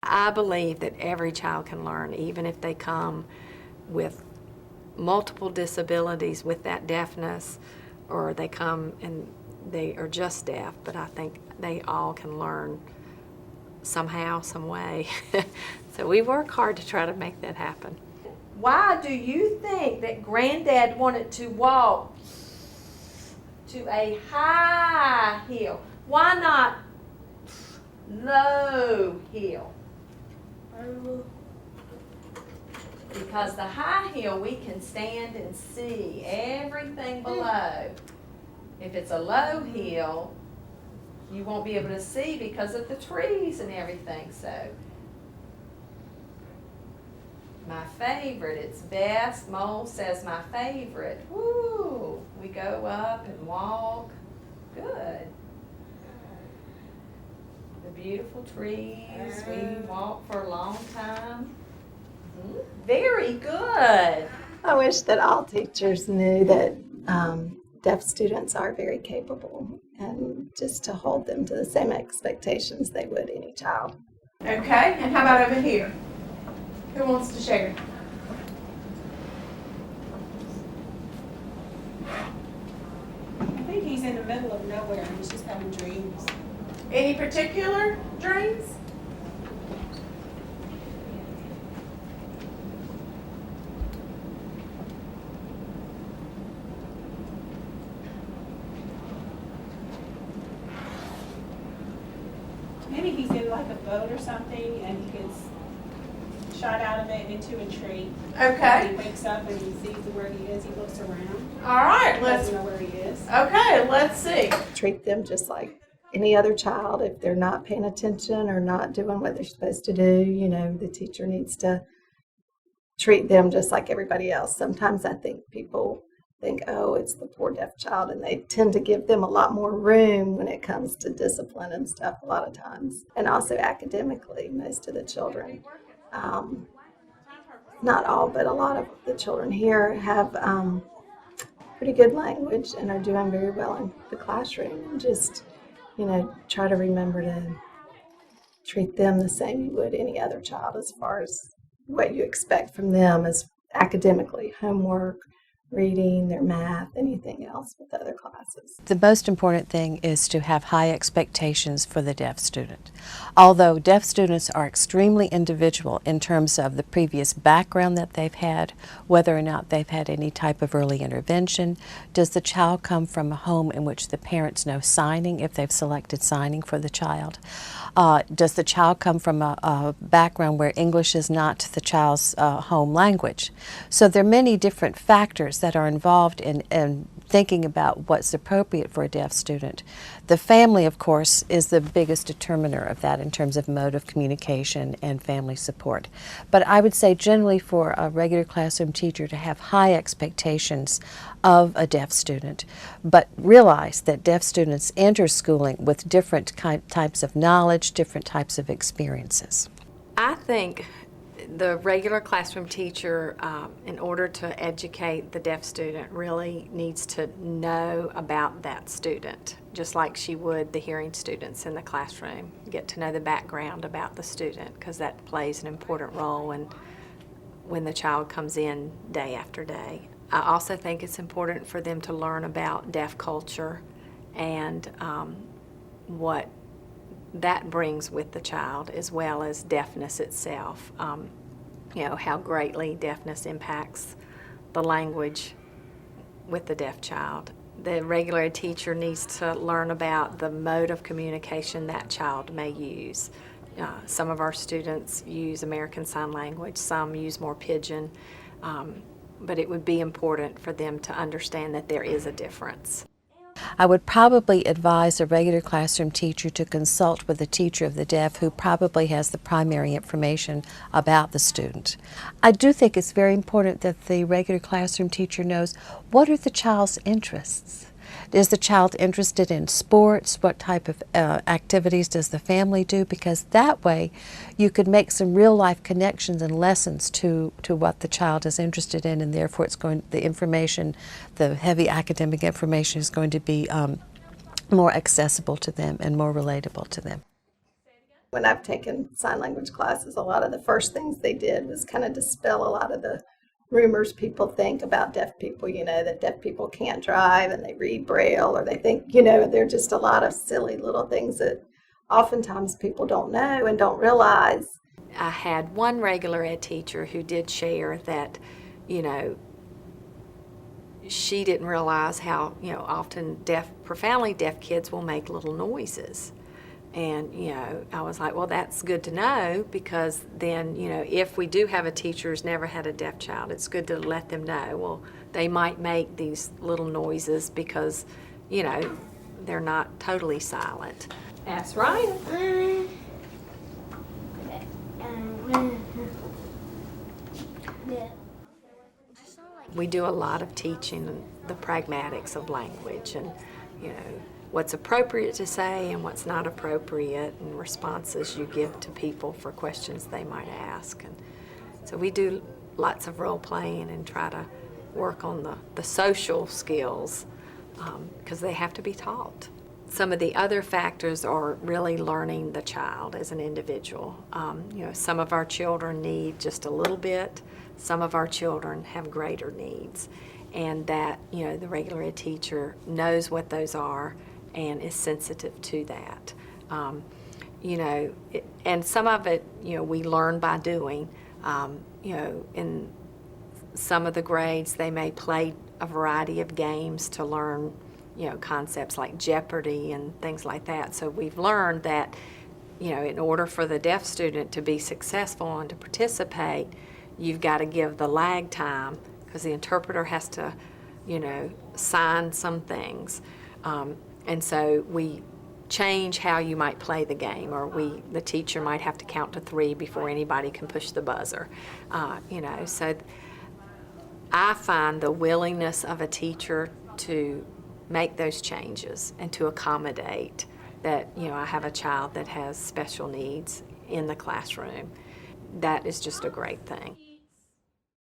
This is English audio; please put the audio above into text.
I believe that every child can learn, even if they come with multiple disabilities with that deafness, or they come and they are just deaf, but I think they all can learn somehow, some way. So we work hard to try to make that happen. Why do you think that Granddad wanted to walk to a high hill? Why not low hill? Because the high hill, we can stand and see everything below. If it's a low hill, you won't be able to see because of the trees and everything. So, my favorite, it's best. Mole says my favorite. Woo! We go up and walk. Good. The beautiful trees. We walk for a long time. Very good. I wish that all teachers knew that deaf students are very capable, and just to hold them to the same expectations they would any child. Okay, and how about over here? Who wants to share? I think he's in the middle of nowhere and he's just having dreams. Any particular dreams? Maybe he's in like a boat or something and he gets shot out of it into a tree. Okay. He wakes up and he sees where he is. He looks around. All right, He let's. doesn't know where he is. Okay, let's see. Treat them just like any other child. If they're not paying attention or not doing what they're supposed to do, the teacher needs to treat them just like everybody else. Sometimes I think people think, oh, it's the poor deaf child, and they tend to give them a lot more room when it comes to discipline and stuff a lot of times. And also academically, most of the children, not all, but a lot of the children here have pretty good language and are doing very well in the classroom. And just, try to remember to treat them the same you would any other child as far as what you expect from them as academically, homework, reading, their math, anything else with other classes. The most important thing is to have high expectations for the deaf student. Although deaf students are extremely individual in terms of the previous background that they've had, whether or not they've had any type of early intervention, does the child come from a home in which the parents know signing if they've selected signing for the child? Does the child come from a background where English is not the child's home language? So there are many different factors that are involved in thinking about what's appropriate for a deaf student. The family, of course, is the biggest determiner of that in terms of mode of communication and family support. But I would say generally for a regular classroom teacher to have high expectations of a deaf student, but realize that deaf students enter schooling with different types of knowledge, different types of experiences. I think the regular classroom teacher, in order to educate the deaf student, really needs to know about that student, just like she would the hearing students in the classroom. Get to know the background about the student, because that plays an important role when the child comes in day after day. I also think it's important for them to learn about deaf culture and what that brings with the child, as well as deafness itself. How greatly deafness impacts the language with the deaf child. The regular teacher needs to learn about the mode of communication that child may use. Some of our students use American Sign Language, some use more Pidgin, but it would be important for them to understand that there is a difference. I would probably advise a regular classroom teacher to consult with the teacher of the deaf who probably has the primary information about the student. I do think it's very important that the regular classroom teacher knows what are the child's interests. Is the child interested in sports? What type of activities does the family do? Because that way you could make some real life connections and lessons to what the child is interested in, and therefore the information, the heavy academic information is going to be more accessible to them and more relatable to them. When I've taken sign language classes, a lot of the first things they did was kind of dispel a lot of the rumors people think about deaf people, that deaf people can't drive and they read Braille, or they think, they're just a lot of silly little things that oftentimes people don't know and don't realize. I had one regular ed teacher who did share that, she didn't realize how, often profoundly deaf kids will make little noises. And, I was like, well, that's good to know, because then, if we do have a teacher who's never had a deaf child, it's good to let them know, well, they might make these little noises because, they're not totally silent. Ask Ryan. We do a lot of teaching the pragmatics of language, and what's appropriate to say and what's not appropriate, and responses you give to people for questions they might ask. And so we do lots of role playing and try to work on the social skills, because they have to be taught. Some of the other factors are really learning the child as an individual. Some of our children need just a little bit. Some of our children have greater needs, and that, the regular ed teacher knows what those are and is sensitive to that. And some of it, we learn by doing. In some of the grades, they may play a variety of games to learn, concepts like Jeopardy and things like that. So we've learned that, in order for the deaf student to be successful and to participate, you've got to give the lag time, because the interpreter has to, sign some things. And so we change how you might play the game, or the teacher might have to count to 3 before anybody can push the buzzer. So I find the willingness of a teacher to make those changes and to accommodate that, I have a child that has special needs in the classroom. That is just a great thing.